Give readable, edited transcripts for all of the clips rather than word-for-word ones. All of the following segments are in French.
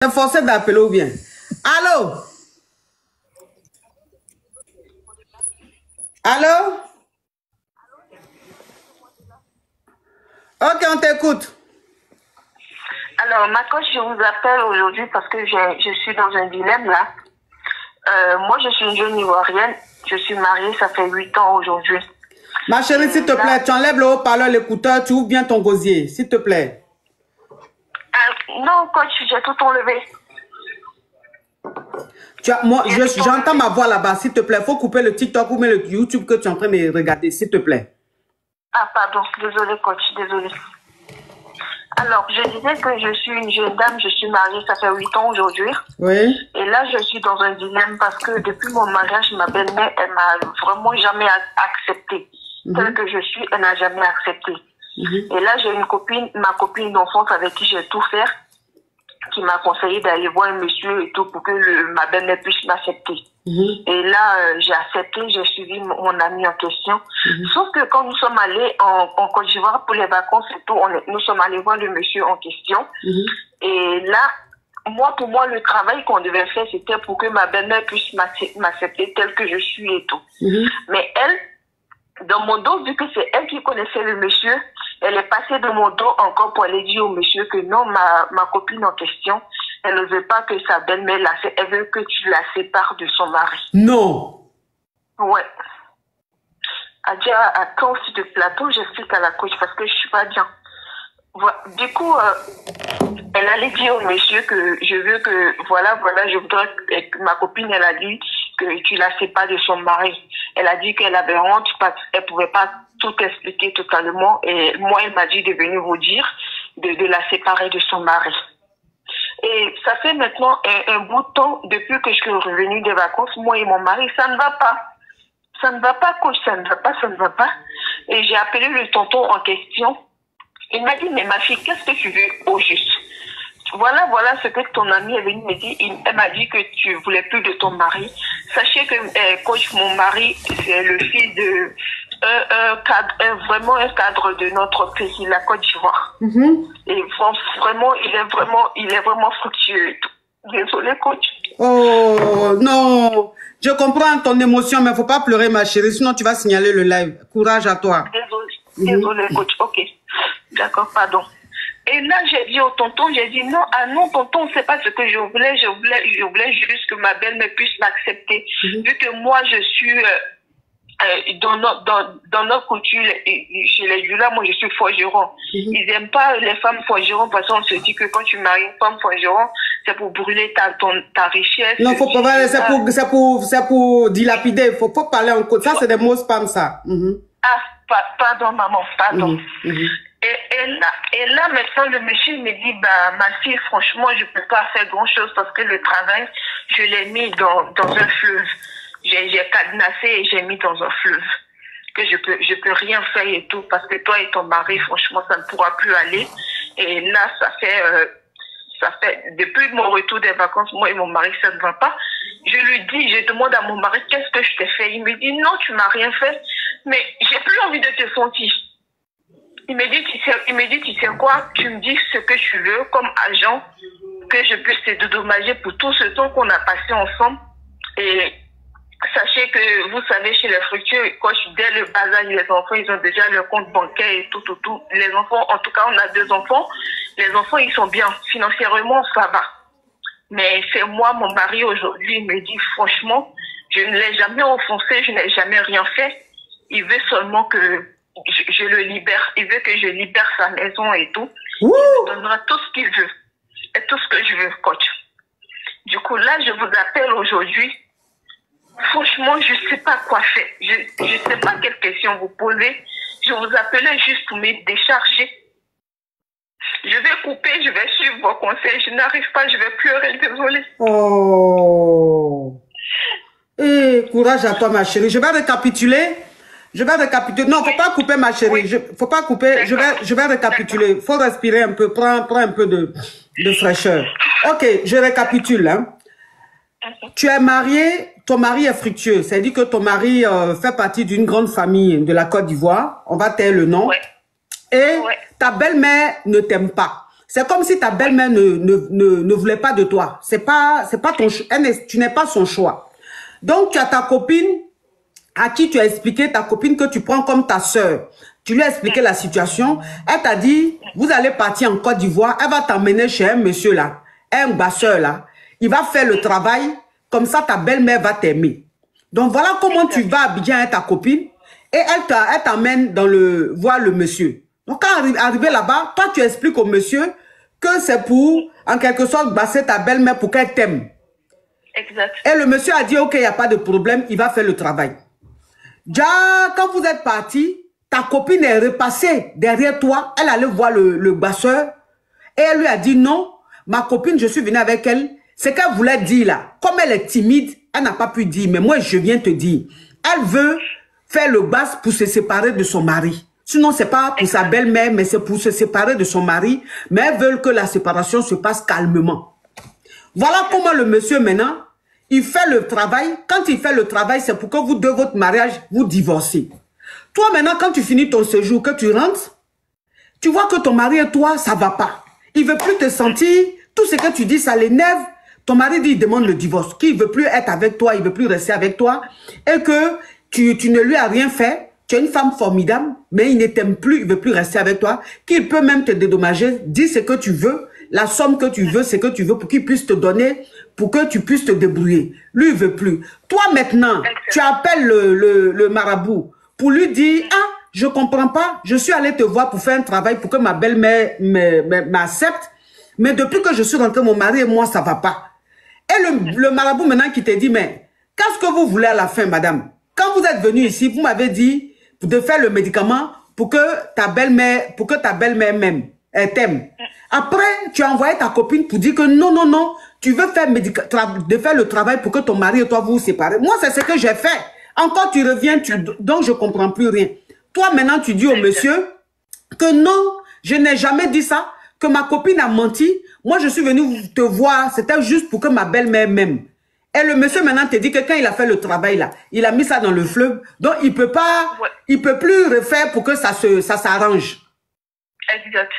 T'es forcé d'appeler ou bien? Allô? Allô? Ok, on t'écoute. Alors, ma coach, je vous appelle aujourd'hui parce que je suis dans un dilemme là. Moi, je suis une jeune Ivoirienne. Je suis mariée, ça fait 8 ans aujourd'hui. Ma chérie, s'il te plaît, tu enlèves le haut-parleur, l'écouteur, tu ouvres bien ton gosier, s'il te plaît. Non, coach, j'ai tout enlevé. Moi, j'entends ma voix là-bas, s'il te plaît. Il faut couper le TikTok ou même le YouTube que tu es en train de regarder, s'il te plaît. Ah, pardon, désolé, coach, désolé. Alors, je disais que je suis une jeune dame, je suis mariée, ça fait 8 ans aujourd'hui. Oui. Et là, je suis dans un dilemme parce que depuis mon mariage, ma belle-mère, elle m'a vraiment jamais acceptée. Telle que je suis, elle n'a jamais accepté. Et là, j'ai une copine, ma copine d'enfance avec qui j'ai tout fait, qui m'a conseillé d'aller voir un monsieur et tout pour que ma belle-mère puisse m'accepter. Et là, j'ai accepté, j'ai suivi mon ami en question. Sauf que quand nous sommes allés en Côte d'Ivoire pour les vacances et tout, nous sommes allés voir le monsieur en question. Et là, pour moi, le travail qu'on devait faire, c'était pour que ma belle-mère puisse m'accepter telle que je suis et tout. Mais elle, dans mon dos, vu que c'est elle qui connaissait le monsieur, elle est passée de mon dos encore pour aller dire au monsieur que non, ma copine en question, elle ne veut pas que sa belle-mère elle veut que tu la sépares de son mari. Non. Ouais. Adja, attends sur le plateau, j'explique à la coach parce que je suis pas bien. Voilà. Du coup, elle allait dire au monsieur que je veux que, voilà, je voudrais que ma copine, elle a dit que tu la sépares de son mari. Elle a dit qu'elle avait honte parce qu'elle pouvait pas tout expliquer totalement. Et moi, elle m'a dit de venir vous dire de la séparer de son mari. Et ça fait maintenant un bout de temps, depuis que je suis revenue des vacances, moi et mon mari, ça ne va pas. Ça ne va pas, coach, ça ne va pas, ça ne va pas. Et j'ai appelé le tonton en question. Il m'a dit, mais ma fille, qu'est-ce que tu veux au juste? Voilà ce que ton ami est venu me dire. Elle m'a dit que tu voulais plus de ton mari. Sachez que, coach, mon mari, c'est le fils de vraiment un cadre de notre pays, la Côte d'Ivoire. Et vraiment, il est vraiment fructueux. Désolée, coach. Oh, non. Je comprends ton émotion, mais il ne faut pas pleurer, ma chérie, sinon tu vas signaler le live. Courage à toi. Désolée, coach. Ok. D'accord, pardon. Et là, j'ai dit au tonton, j'ai dit non, tonton, c'est pas ce que je voulais. Je voulais juste que ma belle-mère puisse m'accepter. Vu que moi, je suis dans notre culture, chez les Jula, moi, je suis forgeron. Ils n'aiment pas les femmes forgerons parce qu'on se dit que quand tu maries une femme forgeron, c'est pour brûler ta richesse. Non, faut pas, c'est pour dilapider. Faut pas parler en code. Ça, c'est des mots spam, ça. Ah, pardon, maman, pardon. Et là, maintenant, le monsieur me dit, bah, ma fille, franchement, je peux pas faire grand chose parce que le travail, je l'ai mis dans un fleuve. J'ai cadenassé et j'ai mis dans un fleuve. Que je peux rien faire et tout parce que toi et ton mari, franchement, ça ne pourra plus aller. Et là, ça fait, depuis mon retour des vacances, moi et mon mari, ça ne va pas. Je demande à mon mari, qu'est-ce que je t'ai fait? Il me dit, non, tu m'as rien fait. Mais j'ai plus envie de te sentir. Il me dit, tu sais quoi, tu me dis ce que tu veux comme agent, que je puisse te dédommager pour tout ce temps qu'on a passé ensemble. Et sachez que, vous savez, chez les fructueux, dès le bas âge, les enfants, ils ont déjà leur compte bancaire et tout. Les enfants, en tout cas, on a 2 enfants. Les enfants, ils sont bien. Financièrement, ça va. Mais c'est moi, mon mari, aujourd'hui, il me dit, franchement, je ne l'ai jamais offensé, je n'ai jamais rien fait. Il veut seulement que je le libère. Il veut que je libère sa maison et tout. Il me donnera tout ce qu'il veut. Et tout ce que je veux, coach. Du coup, là, je vous appelle aujourd'hui. Franchement, je ne sais pas quoi faire. Je ne sais pas quelle question vous poser. Je vous appelais juste pour me décharger. Je vais couper, je vais suivre vos conseils. Je n'arrive pas, je vais pleurer, désolée. Oh. Courage à toi, ma chérie. Je vais récapituler. Non, faut pas couper, ma chérie. Faut pas couper. Je vais récapituler. Faut respirer un peu. Prends un peu de fraîcheur. Ok, je récapitule. Hein. Tu es marié, ton mari est fructueux. C'est-à-dire que ton mari fait partie d'une grande famille de la Côte d'Ivoire. On va taire le nom. Et ta belle-mère ne t'aime pas. C'est comme si ta belle-mère ne voulait pas de toi. C'est pas ton tu n'es pas son choix. Donc, tu as ta copine à qui tu as expliqué, ta copine que tu prends comme ta sœur. Tu lui as expliqué la situation. Elle t'a dit, vous allez partir en Côte d'Ivoire. Elle va t'emmener chez un monsieur là, un basseur là. Il va faire le travail. Comme ça, ta belle-mère va t'aimer. Donc, voilà comment tu vas à Abidjan avec ta copine. Et elle t'emmène voir le monsieur. Donc, quand arrivé là-bas, toi, tu expliques au monsieur que c'est pour, en quelque sorte, basser ta belle-mère pour qu'elle t'aime. Exact. Et le monsieur a dit, OK, il n'y a pas de problème, il va faire le travail. Déjà, quand vous êtes partis, ta copine est repassée derrière toi. Elle allait voir le basseur. Et elle lui a dit, non, ma copine, je suis venue avec elle. Ce qu'elle voulait dire là, comme elle est timide, elle n'a pas pu dire. Mais moi, je viens te dire. Elle veut faire le basse pour se séparer de son mari. Sinon, ce n'est pas pour sa belle-mère, mais c'est pour se séparer de son mari. Mais elles veulent que la séparation se passe calmement. Voilà comment le monsieur, maintenant, il fait le travail. Quand il fait le travail, c'est pour que vous, de votre mariage, vous divorcez. Toi, maintenant, quand tu finis ton séjour, que tu rentres, tu vois que ton mari et toi, ça ne va pas. Il ne veut plus te sentir. Tout ce que tu dis, ça l'énerve. Ton mari dit, il demande le divorce. Qu'il ne veut plus être avec toi, il ne veut plus rester avec toi. Et que tu ne lui as rien fait. Tu es une femme formidable, mais il ne t'aime plus, il ne veut plus rester avec toi. Qu'il peut même te dédommager. Dis ce que tu veux. La somme que tu veux, c'est que tu veux pour qu'il puisse te donner, pour que tu puisses te débrouiller. Lui, il ne veut plus. Toi, maintenant, tu appelles le marabout pour lui dire, ah, je ne comprends pas, je suis allé te voir pour faire un travail pour que ma belle-mère m'accepte, mais depuis que je suis rentré, mon mari et moi, ça ne va pas. Et le marabout maintenant qui te dit, mais qu'est-ce que vous voulez à la fin, madame? Quand vous êtes venu ici, vous m'avez dit de faire le médicament pour que ta belle-mère t'aime. Après, tu as envoyé ta copine pour dire que non, non, non, tu veux faire le travail pour que ton mari et toi vous séparez. Moi, c'est ce que j'ai fait. Encore, tu reviens, donc je ne comprends plus rien. Toi, maintenant, tu dis au monsieur que non, je n'ai jamais dit ça, que ma copine a menti. Moi, je suis venue te voir, c'était juste pour que ma belle-mère m'aime. Et le monsieur maintenant te dit que quand il a fait le travail là, il a mis ça dans le fleuve, donc il peut pas, il peut plus refaire pour que ça s'arrange. Exact.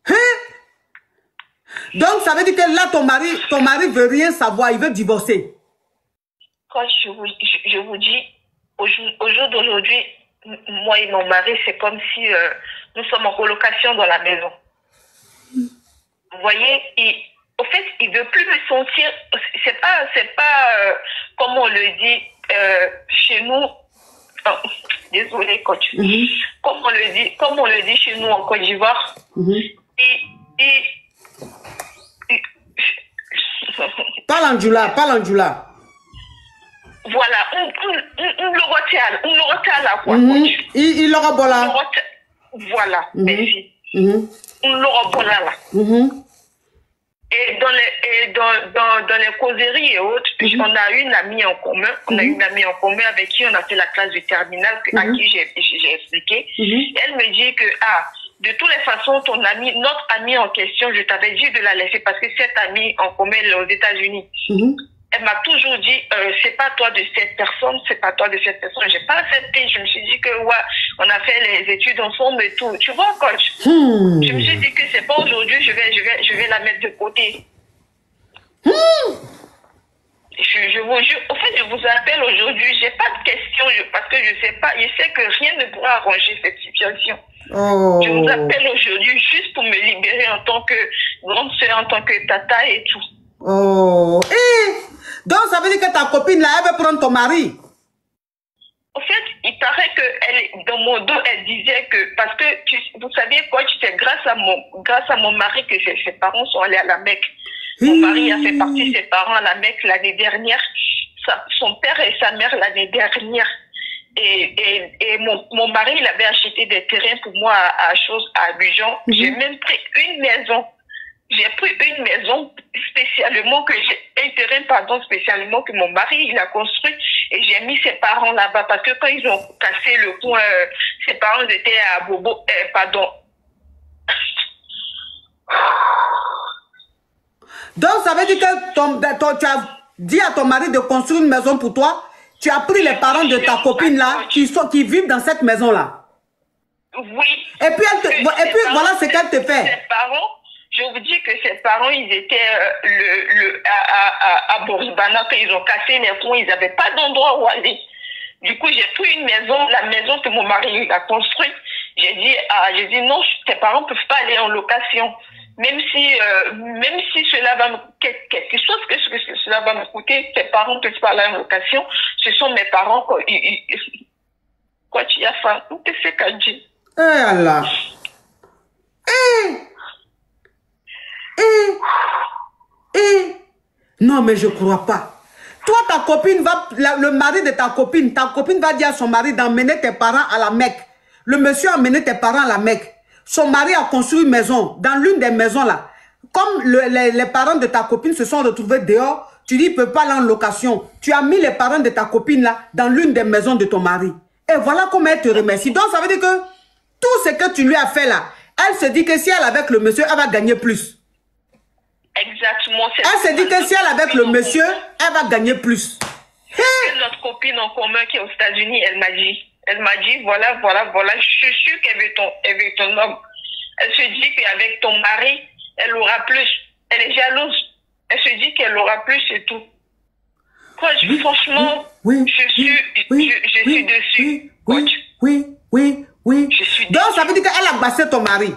Hein? Donc ça veut dire que là ton mari veut rien savoir, il veut divorcer. Quand je vous dis, au jour d'aujourd'hui, moi et mon mari, c'est comme si nous sommes en colocation dans la maison. Vous voyez, au fait, il ne veut plus me sentir. C'est pas comme on le dit chez nous. Oh, désolé, coach. Comme on le dit chez nous en Côte d'Ivoire. Parle en djoula. Voilà, on le retient là, quoi. Il l'aura bon là. Voilà, merci. On l'aura bon là. Et dans les causeries et autres, on a une amie en commun. On a une amie en commun avec qui on a fait la classe du terminal, à qui j'ai expliqué. Elle me dit que, de toutes les façons, notre amie en question, je t'avais dit de la laisser parce que cette amie en commun, elle est aux États-Unis. Elle m'a toujours dit, c'est pas toi de cette personne, c'est pas toi de cette personne. J'ai pas accepté. Je me suis dit que, ouais, on a fait les études ensemble et tout. Tu vois, coach? Je me suis dit que c'est pas aujourd'hui, je vais la mettre de côté. Je vous jure, au fait, je vous appelle aujourd'hui, j'ai pas de questions, parce que je sais pas, je sais que rien ne pourra arranger cette situation. Je vous appelle aujourd'hui juste pour me libérer en tant que grande sœur, en tant que tata et tout. Donc ça veut dire que ta copine là, elle veut prendre ton mari. En fait, il paraît que dans mon dos, elle disait que, parce que vous saviez quoi, c'est grâce à mon mari que ses parents sont allés à la Mecque. Mon mari a fait partie de ses parents à la Mecque l'année dernière, son père et sa mère l'année dernière. Et mon mari, il avait acheté des terrains pour moi à Abidjan. J'ai même pris une maison. J'ai pris une maison spécialement spécialement que mon mari, il a construit, et j'ai mis ses parents là-bas parce que quand ils ont cassé le coin, ses parents étaient à Bobo, Donc ça veut dire que tu as dit à ton mari de construire une maison pour toi Tu as pris les parents de ta copine là, qui vivent dans cette maison-là. Oui. Et puis, voilà ce qu'elle te fait. Ses parents, je vous dis que ses parents, ils étaient à Bourg-Bana, quand ils ont cassé les ponts, ils n'avaient pas d'endroit où aller. Du coup, j'ai pris une maison, la maison que mon mari a construite. J'ai dit non, tes parents ne peuvent pas aller en location. Même si cela va me quelque chose que cela va me coûter, tes parents ne peuvent pas aller en location. Ce sont mes parents. Quoi tu as fait? Où te fait qu'à dire? Eh Allah. Non, mais je ne crois pas. Toi, ta copine le mari de ta copine va dire à son mari d'emmener tes parents à la Mecque. Le monsieur a emmené tes parents à la Mecque. Son mari a construit une maison. Dans l'une des maisons là, comme les parents de ta copine se sont retrouvés dehors, tu dis, il ne peut pas aller en location. Tu as mis les parents de ta copine là dans l'une des maisons de ton mari. Et voilà comment elle te remercie. Donc, ça veut dire que tout ce que tu lui as fait là, elle se dit que si elle est avec le monsieur, elle va gagner plus. Exactement. Elle se dit que si elle est avec le monsieur, elle va gagner plus. Notre copine en commun qui est aux États-Unis, elle m'a dit, voilà, je suis sûre qu'elle veut ton homme. Elle se dit qu'avec ton mari, elle aura plus. Elle est jalouse. Elle se dit qu'elle aura plus et tout. Quoi, franchement, je suis dessus. Oui. Donc, ça veut dire qu'elle a bassé ton mari.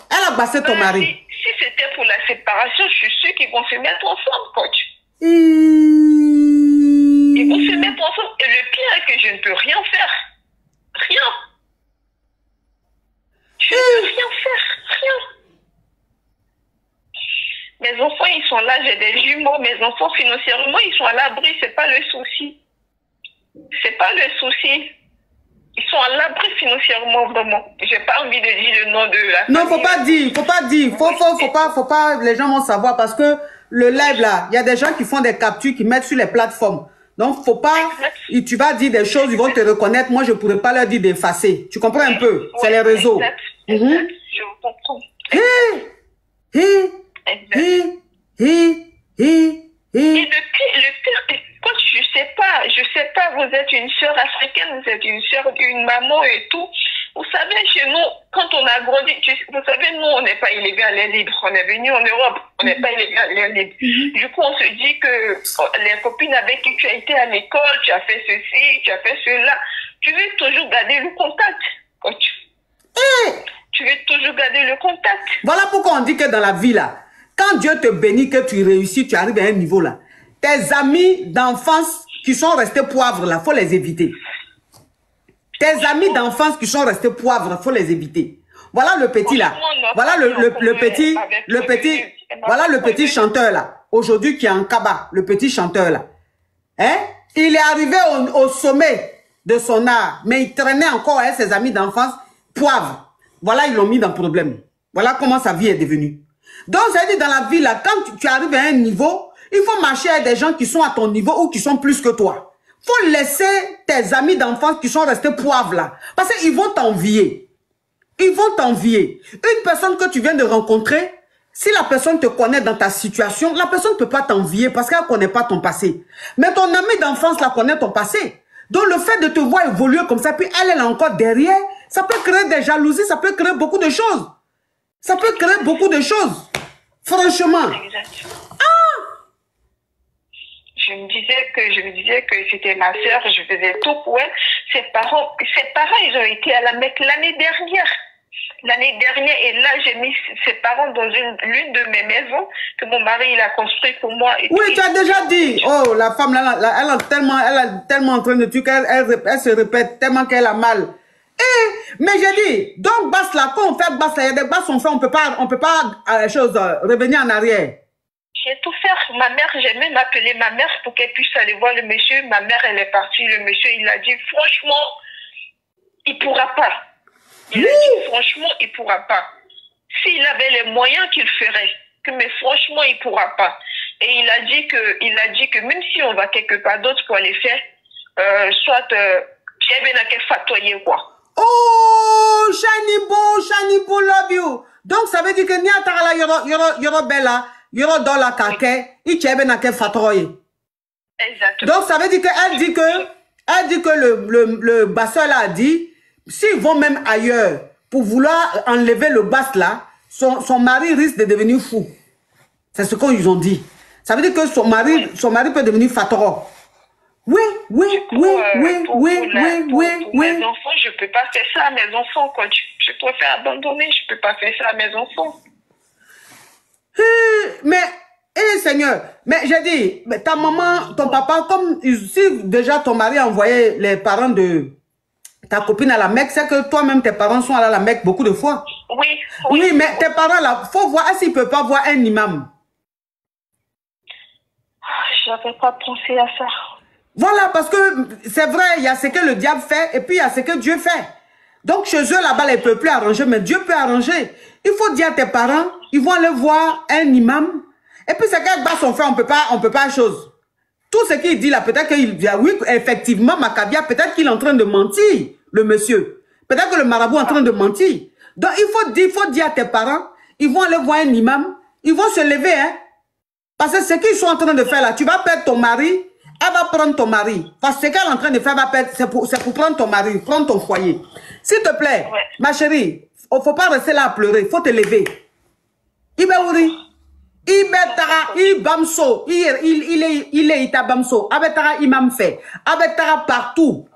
Elle a bassé ton mari. Si c'était pour la séparation, je suis sûre qu'ils vont se mettre ensemble, coach. Ils vont se mettre ensemble. Et le pire est que je ne peux rien faire. Rien. Je ne peux rien faire. Rien. Mes enfants, ils sont là. J'ai des jumeaux. Mes enfants, financièrement, ils sont à l'abri. C'est pas le souci. C'est pas le souci. Ils sont à l'abri financièrement, vraiment. J'ai pas envie de dire le nom de la famille. Non, faut pas dire. Faut pas, les gens vont savoir parce que le live là, il y a des gens qui font des captures, qui mettent sur les plateformes. Donc, faut pas, tu vas dire des choses, ils vont te reconnaître. Moi, je pourrais pas leur dire d'effacer. Tu comprends un peu? C'est les réseaux. Exact. Je vous comprends. Et le pire, quand je sais pas, vous êtes une sœur africaine, vous êtes une sœur d'une maman et tout. Vous savez, chez nous, quand on a grandi, vous savez, nous, on n'est pas illégal à l'air libre. On est venu en Europe, on n'est pas illégal à l'air libre. Du coup, on se dit que les copines avec qui tu as été à l'école, tu as fait ceci, tu as fait cela, tu veux toujours garder le contact, coach. Tu veux toujours garder le contact. Voilà pourquoi on dit que dans la vie, là, quand Dieu te bénit, que tu réussis, tu arrives à un niveau, là, tes amis d'enfance qui sont restés poivres, là, il faut les éviter. Tes amis d'enfance qui sont restés poivres, il faut les éviter. Voilà le petit, là. Voilà voilà le petit chanteur, là. Aujourd'hui, qui est en Kaba, le petit chanteur, là. Hein? Il est arrivé au sommet de son art, mais il traînait encore avec ses amis d'enfance poivres. Voilà, ils l'ont mis dans le problème. Voilà comment sa vie est devenue. Donc, ça veut dire dans la vie, là, quand tu arrives à un niveau, il faut marcher avec des gens qui sont à ton niveau ou qui sont plus que toi. Il faut laisser tes amis d'enfance qui sont restés poivres, là. Parce qu'ils vont t'envier. Ils vont t'envier. Une personne que tu viens de rencontrer, si la personne te connaît dans ta situation, la personne ne peut pas t'envier parce qu'elle ne connaît pas ton passé. Mais ton ami d'enfance, la connaît ton passé. Donc, le fait de te voir évoluer comme ça, puis elle est encore derrière, ça peut créer des jalousies, ça peut créer beaucoup de choses. Ça peut créer beaucoup de choses. Franchement. Exact. Je me disais que c'était ma sœur, je faisais tout pour elle. Ses parents, ils ont été à la Mecque l'année dernière. Et là, j'ai mis ses parents dans l'une de mes maisons que mon mari il a construit pour moi. Oui, tu as déjà dit. Oh, la femme, là, elle a tellement en train de tuer qu'elle se répète tellement qu'elle a mal. Mais j'ai dit, donc basse là, quand on fait basse là, il y a des basses on fait, on peut pas revenir en arrière. J'ai tout fait. Ma mère, j'ai même appelé ma mère pour qu'elle puisse aller voir le monsieur. Ma mère, elle est partie. Le monsieur, il a dit, franchement, il pourra pas. Il a dit, franchement, il pourra pas. S'il avait les moyens, qu'il ferait. Mais franchement, il pourra pas. Et il a dit que même si on va quelque part d'autre pour aller faire, soit, Pierre Benaké fatoyer quoi. Oh, Shanibo, love you. Donc, ça veut dire que ni atara la yoro bella, yoro dola kake, i chebe na ke fatoye. Exactement. Donc, ça veut dire elle dit que le basseur là a dit, s'ils vont même ailleurs pour vouloir enlever le basse là, son mari risque de devenir fou. C'est ce qu'ils ont dit. Ça veut dire que son mari peut devenir fatoro. Oui. Pour mes enfants, je ne peux pas faire ça à mes enfants. Quoi. Je préfère abandonner, je ne peux pas faire ça à mes enfants. Mais, Seigneur, mais j'ai dit, mais ta maman, ton papa, comme si déjà ton mari a envoyé les parents de ta copine à la Mecque, c'est que toi-même, tes parents sont allés à la Mecque beaucoup de fois. Oui, mais tes parents là, il faut voir s'ils ne peuvent pas voir un imam. Je n'avais pas pensé à ça. Voilà, parce que c'est vrai, il y a ce que le diable fait et puis il y a ce que Dieu fait. Donc chez eux, là-bas, ils ne peuvent plus arranger, mais Dieu peut arranger. Il faut dire à tes parents, ils vont aller voir un imam. Et puis c'est qu'avec son frère, on peut pas chose. Tout ce qu'il dit là, peut-être qu'il dit, oui, effectivement, Maccabia, peut-être qu'il est en train de mentir, le monsieur. Peut-être que le marabout est en train de mentir. Donc il faut dire à tes parents, ils vont aller voir un imam, ils vont se lever, hein. Parce que ce qu'ils sont en train de faire là, tu vas perdre ton mari, elle va prendre ton mari. Parce que ce qu'elle est en train de faire, c'est pour prendre ton mari, prendre ton foyer. S'il te plaît, ma chérie, il ne faut pas rester là à pleurer, il faut te lever. Ibeouri, Ibetara, Ibamso, il est Itabamso, Abetara Imam fait, Abetara partout.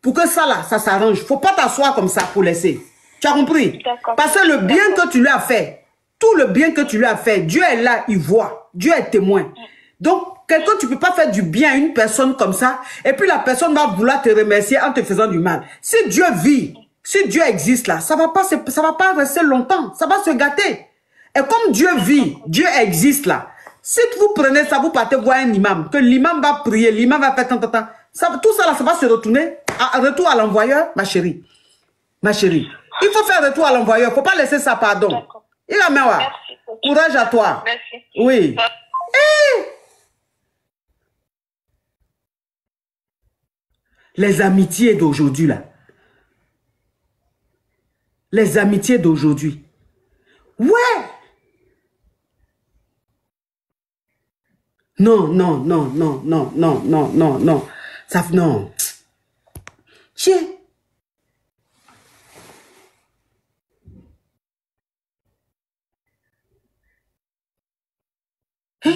Pour que ça là, ça s'arrange. Il ne faut pas t'asseoir comme ça pour laisser. Tu as compris? Parce que le bien que tu lui as fait, tout le bien que tu lui as fait, Dieu est là, il voit. Dieu est témoin. Donc, quelqu'un, tu ne peux pas faire du bien à une personne comme ça, et puis la personne va vouloir te remercier en te faisant du mal. Si Dieu vit, si Dieu existe là, ça va pas rester longtemps, ça va se gâter. Et comme Dieu vit, Dieu existe là, si vous prenez ça, vous partez voir un imam, que l'imam va prier, l'imam va faire tant. Tout ça là, ça va se retourner, retour à l'envoyeur, ma chérie. Ma chérie. Il faut faire retour à l'envoyeur, il ne faut pas laisser ça, pardon. Il a mis courage à toi. Merci. Oui. Les amitiés d'aujourd'hui, là. Les amitiés d'aujourd'hui. Ouais. Non. Ça, non. Tiens. Hein?